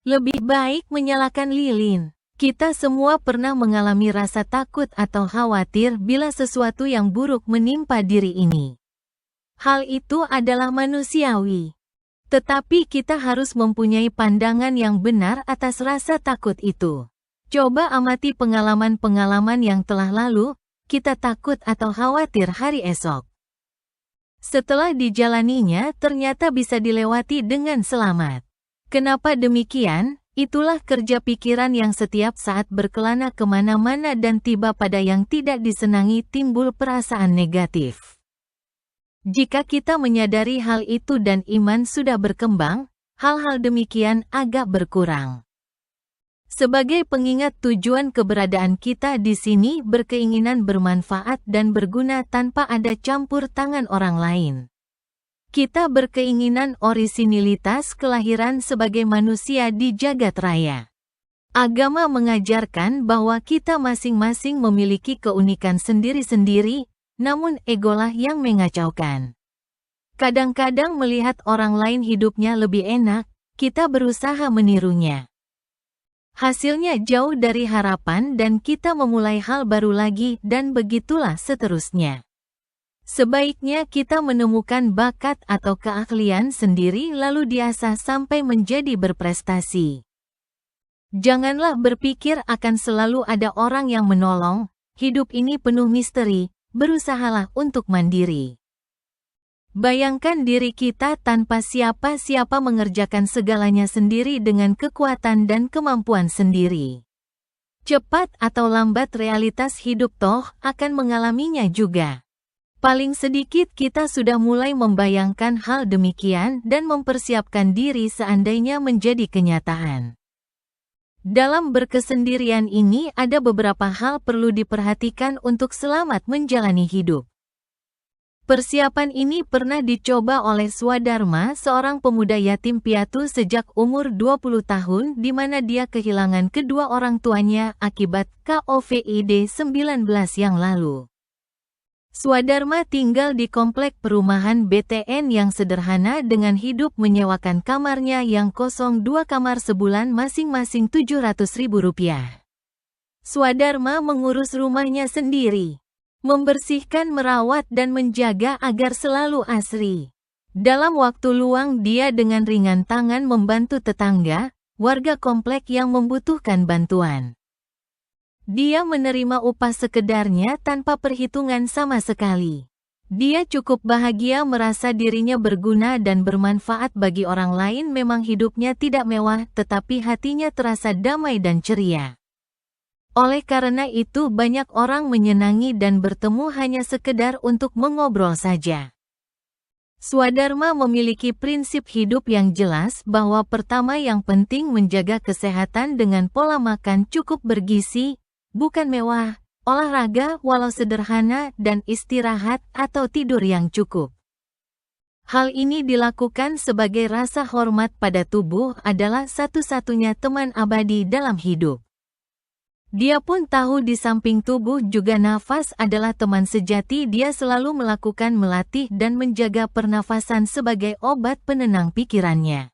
Lebih baik menyalakan lilin. Kita semua pernah mengalami rasa takut atau khawatir bila sesuatu yang buruk menimpa diri ini. Hal itu adalah manusiawi. Tetapi kita harus mempunyai pandangan yang benar atas rasa takut itu. Coba amati pengalaman-pengalaman yang telah lalu, kita takut atau khawatir hari esok. Setelah dijalaninya, ternyata bisa dilewati dengan selamat. Kenapa demikian? Itulah kerja pikiran yang setiap saat berkelana kemana-mana dan tiba pada yang tidak disenangi timbul perasaan negatif. Jika kita menyadari hal itu dan iman sudah berkembang, hal-hal demikian agak berkurang. Sebagai pengingat tujuan keberadaan kita di sini berkeinginan bermanfaat dan berguna tanpa ada campur tangan orang lain. Kita berkeinginan orisinilitas kelahiran sebagai manusia di jagat raya. Agama mengajarkan bahwa kita masing-masing memiliki keunikan sendiri-sendiri, namun egolah yang mengacaukan. Kadang-kadang melihat orang lain hidupnya lebih enak, kita berusaha menirunya. Hasilnya jauh dari harapan dan kita memulai hal baru lagi dan begitulah seterusnya. Sebaiknya kita menemukan bakat atau keahlian sendiri lalu diasah sampai menjadi berprestasi. Janganlah berpikir akan selalu ada orang yang menolong, hidup ini penuh misteri, berusahalah untuk mandiri. Bayangkan diri kita tanpa siapa-siapa mengerjakan segalanya sendiri dengan kekuatan dan kemampuan sendiri. Cepat atau lambat realitas hidup toh akan mengalaminya juga. Paling sedikit kita sudah mulai membayangkan hal demikian dan mempersiapkan diri seandainya menjadi kenyataan. Dalam berkesendirian ini ada beberapa hal perlu diperhatikan untuk selamat menjalani hidup. Persiapan ini pernah dicoba oleh Swadharma, seorang pemuda yatim piatu sejak umur 20 tahun di mana dia kehilangan kedua orang tuanya akibat COVID-19 yang lalu. Swadharma tinggal di komplek perumahan BTN yang sederhana dengan hidup menyewakan kamarnya yang kosong 2 kamar sebulan masing-masing Rp700.000. Swadharma mengurus rumahnya sendiri, membersihkan, merawat dan menjaga agar selalu asri. Dalam waktu luang dia dengan ringan tangan membantu tetangga, warga komplek yang membutuhkan bantuan. Dia menerima upah sekedarnya tanpa perhitungan sama sekali. Dia cukup bahagia merasa dirinya berguna dan bermanfaat bagi orang lain. Memang hidupnya tidak mewah, tetapi hatinya terasa damai dan ceria. Oleh karena itu banyak orang menyenangi dan bertemu hanya sekedar untuk mengobrol saja. Swadharma memiliki prinsip hidup yang jelas bahwa pertama yang penting menjaga kesehatan dengan pola makan cukup bergizi, bukan mewah, olahraga walau sederhana dan istirahat atau tidur yang cukup. Hal ini dilakukan sebagai rasa hormat pada tubuh adalah satu-satunya teman abadi dalam hidup. Dia pun tahu di samping tubuh juga nafas adalah teman sejati. Dia selalu melakukan melatih dan menjaga pernafasan sebagai obat penenang pikirannya.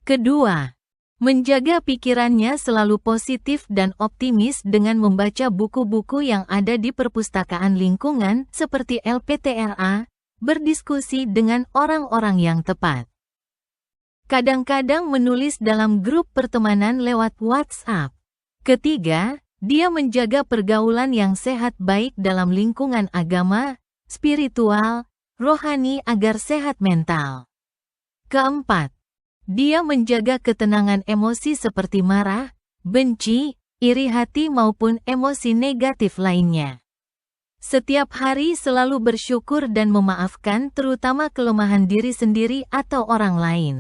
Kedua, menjaga pikirannya selalu positif dan optimis dengan membaca buku-buku yang ada di perpustakaan lingkungan seperti LPTRA, berdiskusi dengan orang-orang yang tepat. Kadang-kadang menulis dalam grup pertemanan lewat WhatsApp. Ketiga, dia menjaga pergaulan yang sehat baik dalam lingkungan agama, spiritual, rohani agar sehat mental. Keempat, dia menjaga ketenangan emosi seperti marah, benci, iri hati maupun emosi negatif lainnya. Setiap hari selalu bersyukur dan memaafkan terutama kelemahan diri sendiri atau orang lain.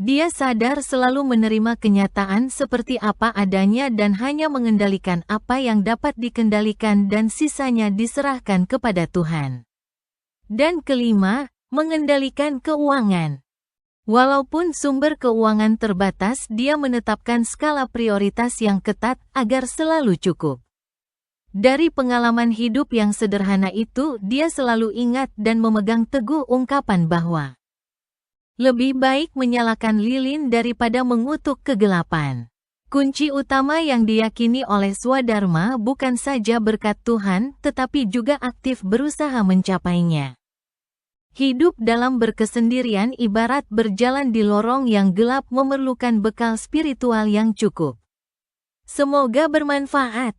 Dia sadar selalu menerima kenyataan seperti apa adanya dan hanya mengendalikan apa yang dapat dikendalikan dan sisanya diserahkan kepada Tuhan. Dan kelima, mengendalikan keuangan. Walaupun sumber keuangan terbatas, dia menetapkan skala prioritas yang ketat agar selalu cukup. Dari pengalaman hidup yang sederhana itu, dia selalu ingat dan memegang teguh ungkapan bahwa Lebih baik menyalakan lilin daripada mengutuk kegelapan. Kunci utama yang diyakini oleh Swadharma bukan saja berkat Tuhan, tetapi juga aktif berusaha mencapainya. Hidup dalam berkesendirian ibarat berjalan di lorong yang gelap, memerlukan bekal spiritual yang cukup. Semoga bermanfaat.